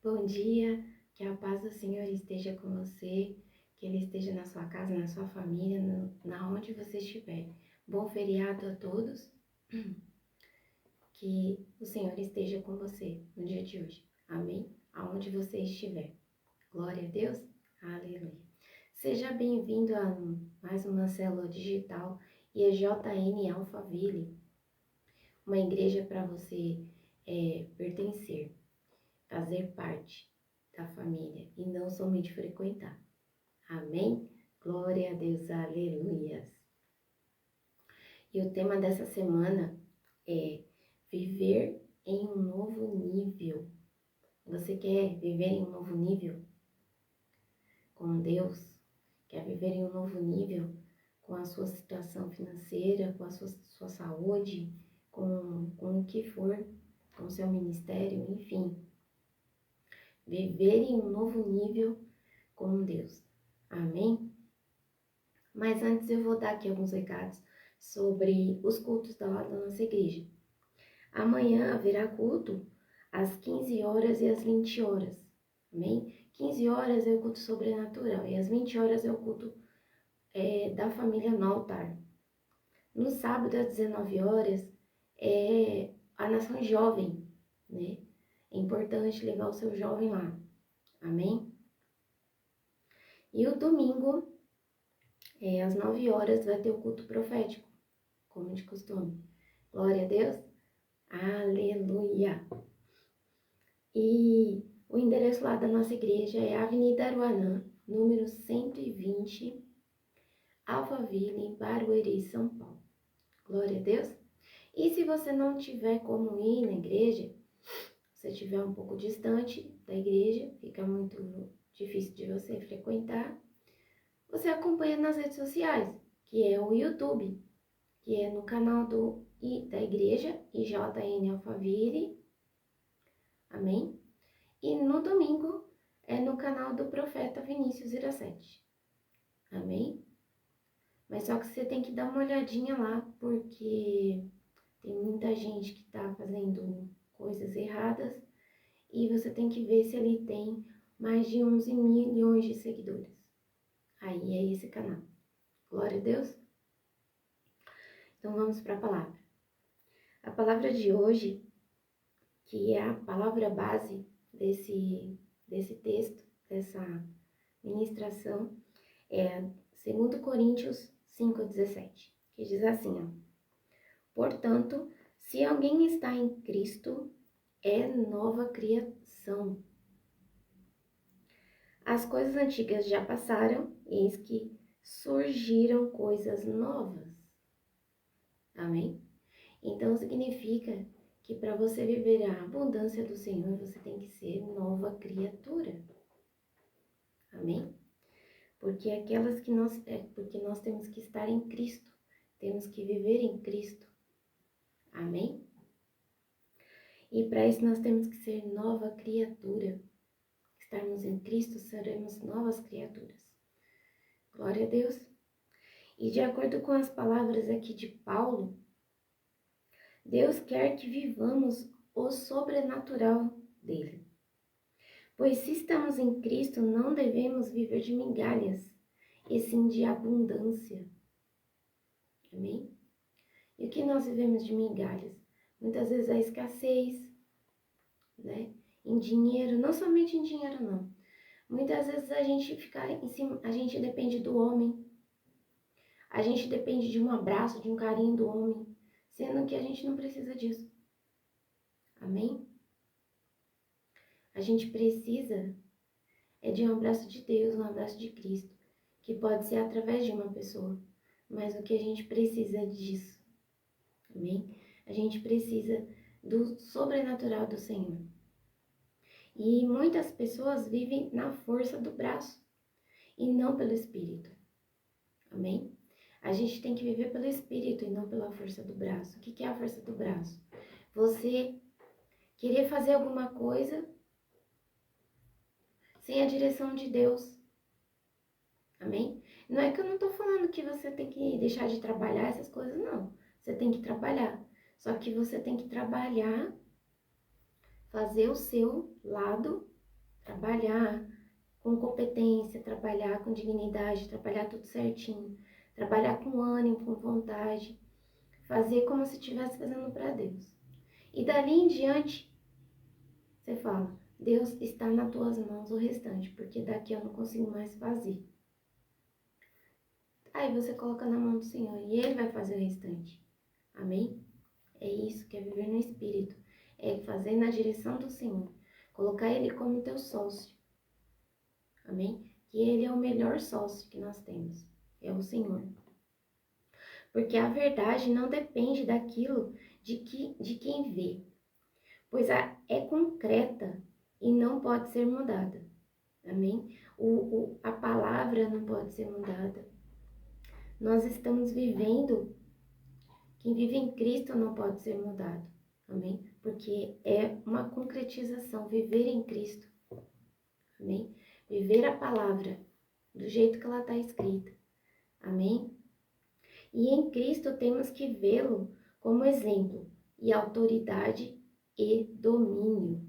Bom dia, que a paz do Senhor esteja com você, que Ele esteja na sua casa, na sua família, na onde você estiver. Bom feriado a todos, que o Senhor esteja com você no dia de hoje. Amém? Aonde você estiver. Glória a Deus. Aleluia. Seja bem-vindo a mais uma célula digital IEJN Alphaville, uma igreja para você pertencer, fazer parte da família e não somente frequentar. Amém? Glória a Deus, aleluias. E o tema dessa semana é viver em um novo nível. Você quer viver em um novo nível com Deus? Quer viver em um novo nível com a sua situação financeira, com a sua saúde, com o que for, com o seu ministério, enfim. Viver em um novo nível com Deus. Amém? Mas antes eu vou dar aqui alguns recados sobre os cultos da nossa igreja. Amanhã haverá culto às 15 horas e às 20 horas. Amém? 15 horas é o culto sobrenatural e às 20 horas é o culto da família no altar. No sábado às 19 horas é a nação jovem, né? É importante levar o seu jovem lá. Amém? E o domingo, às 9 horas, vai ter o culto profético, como de costume. Glória a Deus. Aleluia. E o endereço lá da nossa igreja é Avenida Aruanã, número 120, Alphaville, Barueri, São Paulo. Glória a Deus. E se você não tiver como ir na igreja, se estiver um pouco distante da igreja, fica muito difícil de você frequentar, você acompanha nas redes sociais, que é o YouTube, que é no canal da igreja, IJN Alphaville, amém? E no domingo é no canal do profeta Vinícius Iracete, amém? Mas só que você tem que dar uma olhadinha lá, porque tem muita gente que tá fazendo coisas erradas, e você tem que ver se ele tem mais de 11 milhões de seguidores. Aí é esse canal. Glória a Deus. Então vamos para a palavra. A palavra de hoje, que é a palavra base desse texto, dessa ministração, é 2 Coríntios 5,17, que diz assim, ó: portanto, se alguém está em Cristo, é nova criação. As coisas antigas já passaram, eis que surgiram coisas novas. Amém? Então significa que para você viver a abundância do Senhor, você tem que ser nova criatura. Amém? Porque porque nós temos que estar em Cristo, temos que viver em Cristo. Amém? E para isso nós temos que ser nova criatura. Estarmos em Cristo, seremos novas criaturas. Glória a Deus. E de acordo com as palavras aqui de Paulo, Deus quer que vivamos o sobrenatural dele. Pois se estamos em Cristo, não devemos viver de migalhas, e sim de abundância. Amém? E o que nós vivemos de migalhas? Muitas vezes a escassez, né? Em dinheiro, não somente em dinheiro, não. Muitas vezes a gente fica em cima, a gente depende do homem. A gente depende de um abraço, de um carinho do homem, sendo que a gente não precisa disso. Amém? A gente precisa de um abraço de Deus, um abraço de Cristo, que pode ser através de uma pessoa, mas o que a gente precisa é disso. Amém? A gente precisa do sobrenatural do Senhor. E muitas pessoas vivem na força do braço e não pelo Espírito. Amém? A gente tem que viver pelo Espírito e não pela força do braço. O que é a força do braço? Você querer fazer alguma coisa sem a direção de Deus. Amém? Não é que eu não tô falando que você tem que deixar de trabalhar essas coisas, não. Você tem que trabalhar. Só que você tem que trabalhar, fazer o seu lado trabalhar com competência, trabalhar com dignidade, trabalhar tudo certinho, trabalhar com ânimo, com vontade, fazer como se estivesse fazendo para Deus. E dali em diante, você fala, Deus está nas tuas mãos o restante, porque daqui eu não consigo mais fazer. Aí você coloca na mão do Senhor e Ele vai fazer o restante. Amém? É isso que é viver no Espírito. É fazer na direção do Senhor. Colocar Ele como teu sócio. Amém? Que Ele é o melhor sócio que nós temos. É o Senhor. Porque a verdade não depende daquilo de quem vê. Pois é concreta e não pode ser mudada. Amém? A palavra não pode ser mudada. Nós estamos vivendo, quem vive em Cristo não pode ser mudado. Amém? Porque é uma concretização, viver em Cristo. Amém? Viver a palavra do jeito que ela está escrita. Amém? E em Cristo temos que vê-lo como exemplo e autoridade e domínio.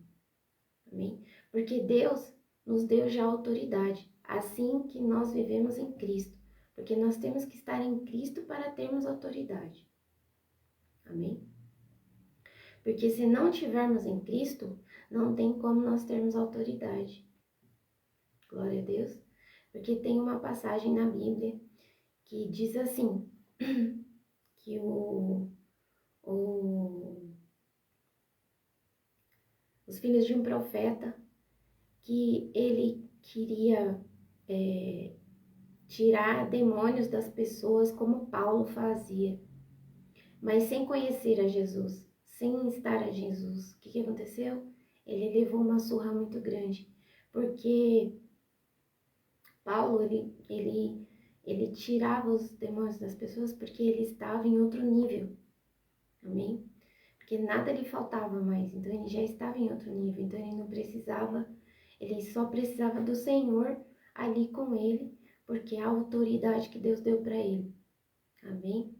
Amém? Porque Deus nos deu já autoridade, assim que nós vivemos em Cristo. Porque nós temos que estar em Cristo para termos autoridade. Amém? Porque se não tivermos em Cristo, não tem como nós termos autoridade. Glória a Deus. Porque tem uma passagem na Bíblia que diz assim, que os filhos de um profeta, que ele queria tirar demônios das pessoas como Paulo fazia, mas sem conhecer a Jesus, sem estar a Jesus. O que aconteceu? Ele levou uma surra muito grande, porque Paulo, ele tirava os demônios das pessoas porque ele estava em outro nível, amém? Porque nada lhe faltava mais, então ele já estava em outro nível, então ele não precisava, ele só precisava do Senhor ali com ele, porque é a autoridade que Deus deu para ele, amém?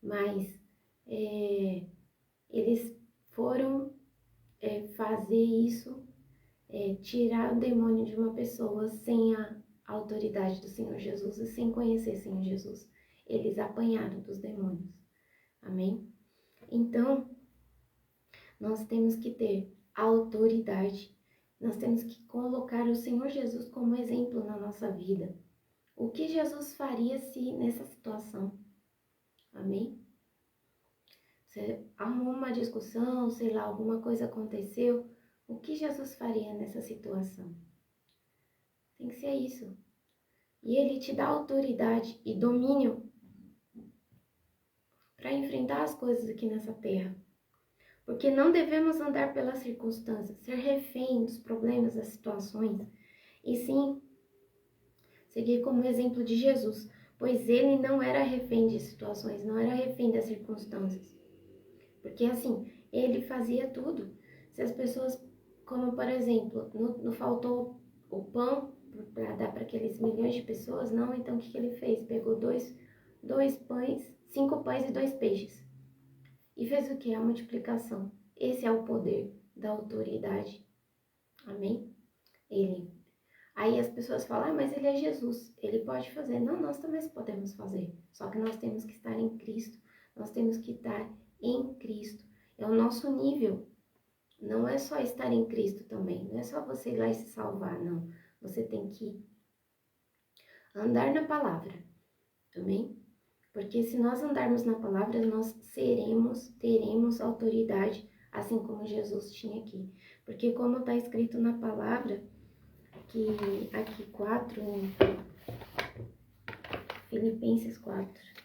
Mas eles foram fazer isso, tirar o demônio de uma pessoa sem a autoridade do Senhor Jesus e sem conhecer o Senhor Jesus. Eles apanharam dos demônios, amém? Então, nós temos que ter autoridade, nós temos que colocar o Senhor Jesus como exemplo na nossa vida. O que Jesus faria se nessa situação? Amém? Você arrumou uma discussão, sei lá, alguma coisa aconteceu, o que Jesus faria nessa situação? Tem que ser isso. E Ele te dá autoridade e domínio para enfrentar as coisas aqui nessa terra. Porque não devemos andar pelas circunstâncias, ser refém dos problemas, das situações, e sim seguir como exemplo de Jesus, pois ele não era refém de situações, não era refém das circunstâncias. Porque assim, ele fazia tudo. Se as pessoas, como por exemplo, não faltou o pão para dar para aqueles milhões de pessoas, não, então o que ele fez? Pegou dois pães, 5 pães e 2 peixes. E fez o que? A multiplicação. Esse é o poder da autoridade. Amém? Aí as pessoas falam, mas ele é Jesus, ele pode fazer. Não, nós também podemos fazer. Só que nós temos que estar em Cristo. Nós temos que estar em Cristo. É o nosso nível. Não é só estar em Cristo também. Não é só você ir lá e se salvar, não. Você tem que andar na palavra. Amém? Porque se nós andarmos na palavra, nós teremos autoridade, assim como Jesus tinha aqui. Porque como está escrito na palavra, que aqui 4, Filipenses 4.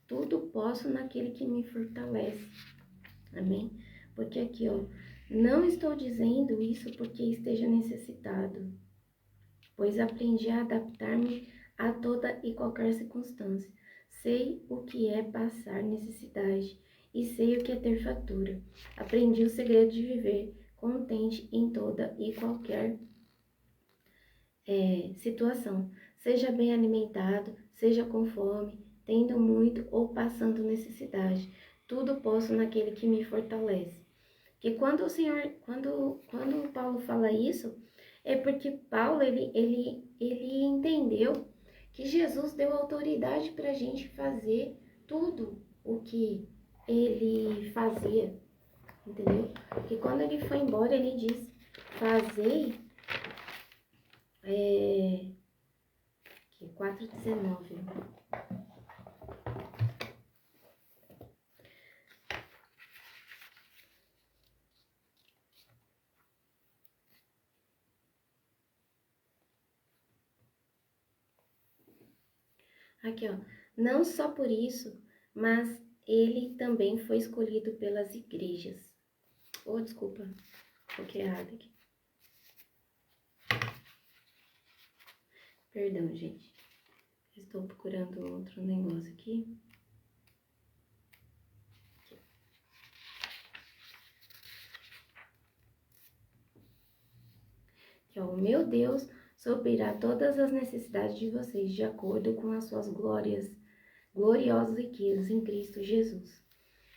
Tudo posso naquele que me fortalece. Amém? Porque aqui, ó, não estou dizendo isso porque esteja necessitado, pois aprendi a adaptar-me a toda e qualquer circunstância. Sei o que é passar necessidade e sei o que é ter fartura. Aprendi o segredo de viver contente em toda e qualquer situação. Seja bem alimentado, seja com fome, tendo muito ou passando necessidade. Tudo posso naquele que me fortalece. Que quando o Senhor, quando Paulo fala isso, é porque Paulo, ele entendeu que Jesus deu autoridade para a gente fazer tudo o que ele fazia, entendeu? Que quando ele foi embora, ele diz, fazei, 4:19. Aqui, ó. Não só por isso, mas ele também foi escolhido pelas igrejas. Oh, desculpa, coloquei errado aqui. Perdão, gente. Estou procurando outro negócio aqui. Aqui, ó. O meu Deus suprirá todas as necessidades de vocês, de acordo com as suas gloriosas riquezas em Cristo Jesus.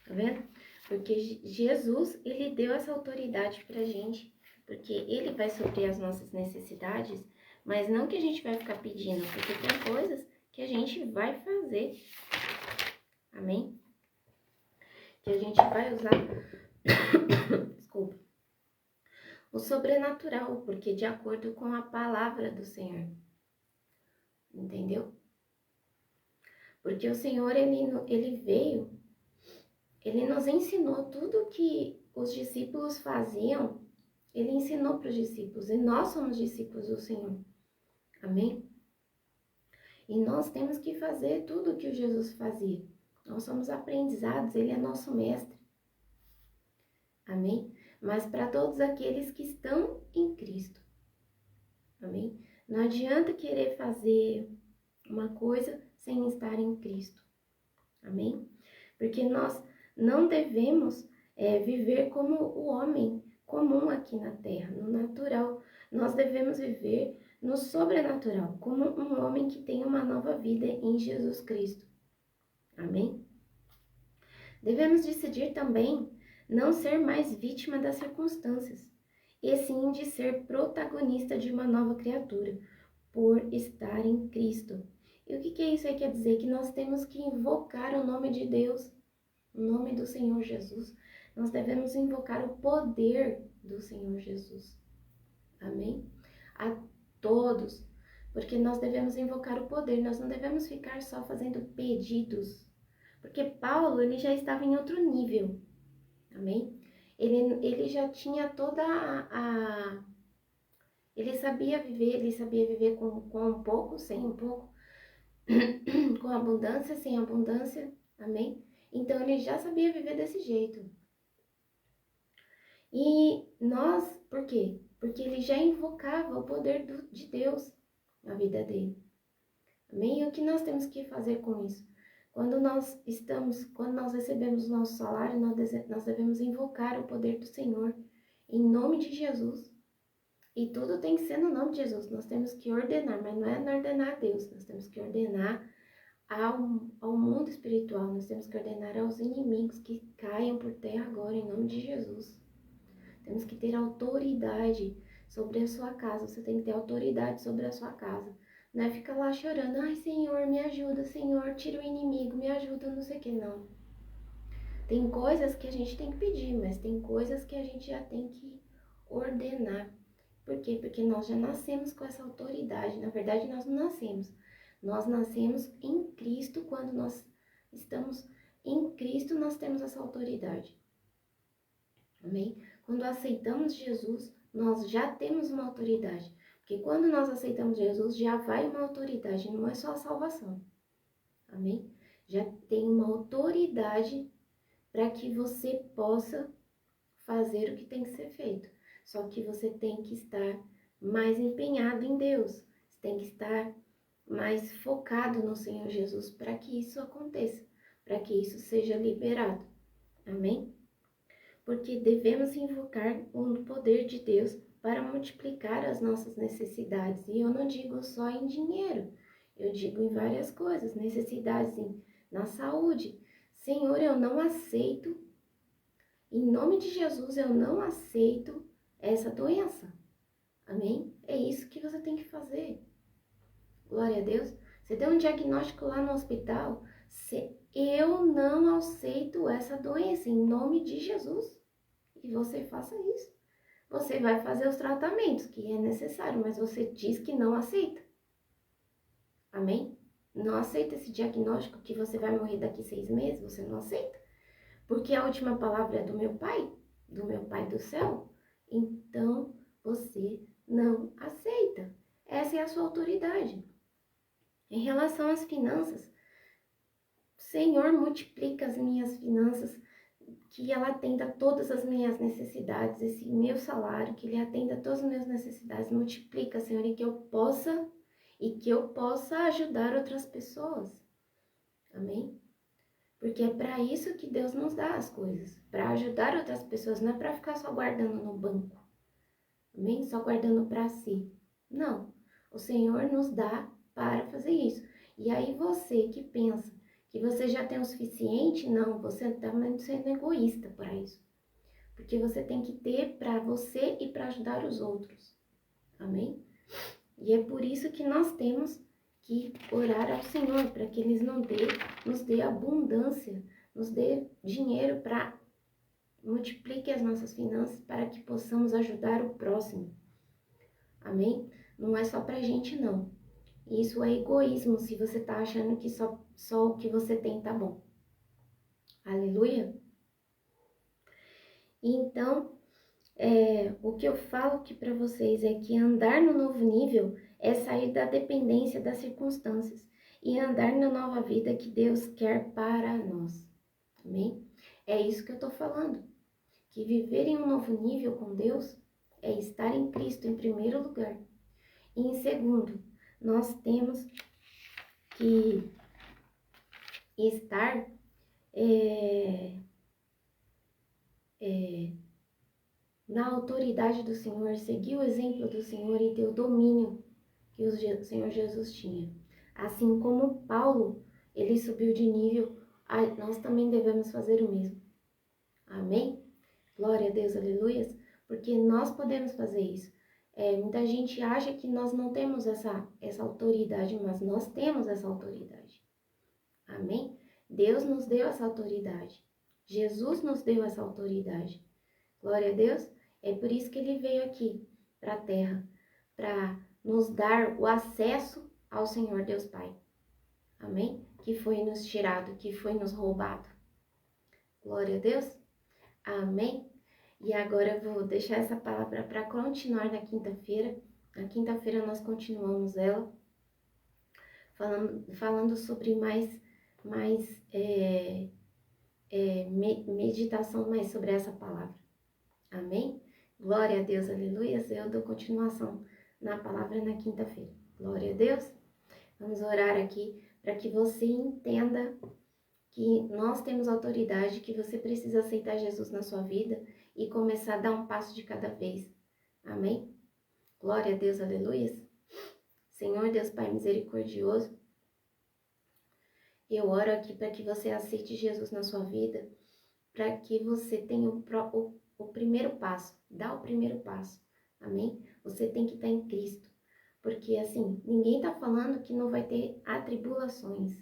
Tá vendo? Porque Jesus, ele deu essa autoridade pra gente, porque ele vai suprir as nossas necessidades, mas não que a gente vai ficar pedindo, porque tem coisas que a gente vai fazer. Amém? Que a gente vai usar, desculpa, o sobrenatural, porque de acordo com a palavra do Senhor. Entendeu? Porque o Senhor, ele veio, ele nos ensinou tudo que os discípulos faziam, ele ensinou para os discípulos, e nós somos discípulos do Senhor. Amém? E nós temos que fazer tudo o que o Jesus fazia. Nós somos aprendizados, ele é nosso mestre. Amém? Mas para todos aqueles que estão em Cristo. Amém? Não adianta querer fazer uma coisa sem estar em Cristo. Amém? Porque nós não devemos viver como o homem comum aqui na terra, no natural. Nós devemos viver no sobrenatural, como um homem que tem uma nova vida em Jesus Cristo. Amém? Devemos decidir também não ser mais vítima das circunstâncias, e sim de ser protagonista de uma nova criatura, por estar em Cristo. E o que é isso aí quer dizer? Que nós temos que invocar o nome de Deus, o nome do Senhor Jesus. Nós devemos invocar o poder do Senhor Jesus. Amém? A todos. Porque nós devemos invocar o poder, nós não devemos ficar só fazendo pedidos. Porque Paulo, ele já estava em outro nível. Amém? Ele já tinha toda ele sabia viver com um pouco, sem um pouco, com abundância, sem abundância, amém? Então, ele já sabia viver desse jeito. E nós, por quê? Porque ele já invocava o poder de Deus na vida dele. Amém? E o que nós temos que fazer com isso? Quando nós recebemos o nosso salário, nós devemos invocar o poder do Senhor, em nome de Jesus. E tudo tem que ser no nome de Jesus. Nós temos que ordenar, mas não é ordenar a Deus. Nós temos que ordenar ao mundo espiritual. Nós temos que ordenar aos inimigos que caiam por terra agora, em nome de Jesus. Temos que ter autoridade sobre a sua casa. Você tem que ter autoridade sobre a sua casa. Não é ficar lá chorando. Ai, Senhor, me ajuda. Senhor, tira o inimigo. Me ajuda, não sei o que, não. Tem coisas que a gente tem que pedir, mas tem coisas que a gente já tem que ordenar. Por quê? Porque nós já nascemos com essa autoridade. Na verdade, nós não nascemos. Nós nascemos em Cristo. Quando nós estamos em Cristo, nós temos essa autoridade. Amém? Quando aceitamos Jesus, nós já temos uma autoridade. Porque quando nós aceitamos Jesus, já vai uma autoridade, não é só a salvação. Amém? Já tem uma autoridade para que você possa fazer o que tem que ser feito. Só que você tem que estar mais empenhado em Deus. Você tem que estar mais focado no Senhor Jesus para que isso aconteça, para que isso seja liberado. Amém? Porque devemos invocar o poder de Deus para multiplicar as nossas necessidades. E eu não digo só em dinheiro, eu digo em várias coisas, necessidades na saúde. Senhor, eu não aceito, em nome de Jesus, eu não aceito essa doença. Amém? É isso que você tem que fazer. Glória a Deus. Você deu um diagnóstico lá no hospital, eu não aceito essa doença, em nome de Jesus. E você faça isso. Você vai fazer os tratamentos que é necessário, mas você diz que não aceita. Amém? Não aceita esse diagnóstico que você vai morrer daqui 6 meses, você não aceita. Porque a última palavra é do meu Pai do céu. Então, você não aceita. Essa é a sua autoridade. Em relação às finanças, Senhor, multiplica as minhas finanças, que ela atenda todas as minhas necessidades, esse meu salário, que ele atenda todas as minhas necessidades, multiplica, Senhor, e que eu possa ajudar outras pessoas. Amém? Porque é para isso que Deus nos dá as coisas, para ajudar outras pessoas, não é para ficar só guardando no banco. Amém? Só guardando para si. Não. O Senhor nos dá para fazer isso. E aí você que pensa que você já tem o suficiente, não, você está sendo egoísta para isso. Porque você tem que ter para você e para ajudar os outros. Amém? E é por isso que nós temos que orar ao Senhor, para que Ele nos dê abundância, nos dê dinheiro para multiplique as nossas finanças para que possamos ajudar o próximo. Amém? Não é só pra gente, não. Isso é egoísmo se você tá achando que só o que você tem tá bom. Aleluia? Então, o que eu falo aqui para vocês é que andar no novo nível é sair da dependência das circunstâncias e andar na nova vida que Deus quer para nós. Amém? É isso que eu tô falando. Que viver em um novo nível com Deus é estar em Cristo em primeiro lugar. E em segundo, nós temos que estar na autoridade do Senhor, seguir o exemplo do Senhor e ter o domínio que o Senhor Jesus tinha. Assim como Paulo, ele subiu de nível, nós também devemos fazer o mesmo. Amém? Glória a Deus, aleluias, porque nós podemos fazer isso. Muita gente acha que nós não temos essa autoridade, mas nós temos essa autoridade. Amém? Deus nos deu essa autoridade. Jesus nos deu essa autoridade. Glória a Deus. É por isso que ele veio aqui para a terra, para nos dar o acesso ao Senhor Deus Pai. Amém? Que foi nos tirado, que foi nos roubado. Glória a Deus. Amém? E agora eu vou deixar essa palavra para continuar na quinta-feira. Na quinta-feira nós continuamos ela, falando sobre meditação mais sobre essa palavra. Amém? Glória a Deus, aleluia. Eu dou continuação na palavra na quinta-feira. Glória a Deus. Vamos orar aqui para que você entenda que nós temos autoridade, que você precisa aceitar Jesus na sua vida e começar a dar um passo de cada vez. Amém? Glória a Deus, aleluia. Senhor Deus Pai misericordioso, eu oro aqui para que você aceite Jesus na sua vida, para que você tenha o primeiro passo, dá o primeiro passo. Amém? Você tem que estar em Cristo, porque assim, ninguém está falando que não vai ter atribulações,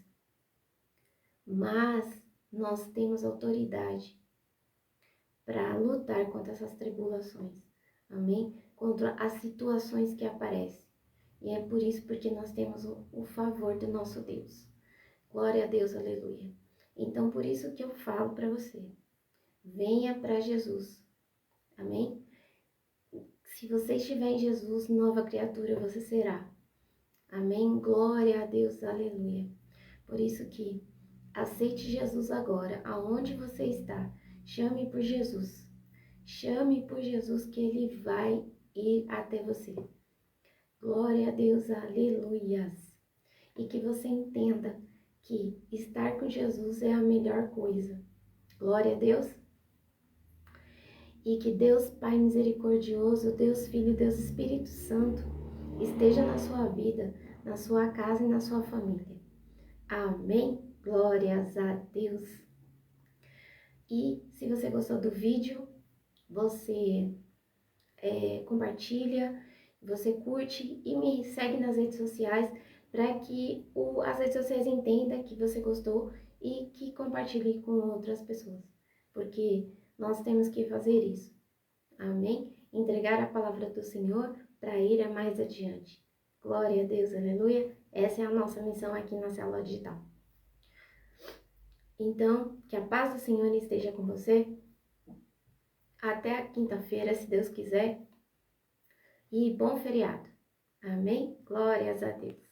mas nós temos autoridade para lutar contra essas tribulações, amém? Contra as situações que aparecem. E é por isso porque nós temos o favor do nosso Deus. Glória a Deus, aleluia. Então, por isso que eu falo para você, venha para Jesus, amém? Se você estiver em Jesus, nova criatura você será. Amém? Glória a Deus, aleluia. Por isso que aceite Jesus agora, aonde você está. Chame por Jesus. Chame por Jesus que Ele vai ir até você. Glória a Deus, aleluias. e que você entenda que estar com Jesus é a melhor coisa. Glória a Deus. E que Deus Pai misericordioso, Deus Filho, Deus Espírito Santo esteja na sua vida, na sua casa e na sua família. Amém? Glórias a Deus. E se você gostou do vídeo, você compartilha, você curte e me segue nas redes sociais para que as redes sociais entendam que você gostou e que compartilhe com outras pessoas. Porque nós temos que fazer isso. Amém? Entregar a palavra do Senhor para ir a mais adiante. Glória a Deus, aleluia. Essa é a nossa missão aqui na Célula Digital. Então, que a paz do Senhor esteja com você. Até a quinta-feira, se Deus quiser. E bom feriado. Amém? Glórias a Deus.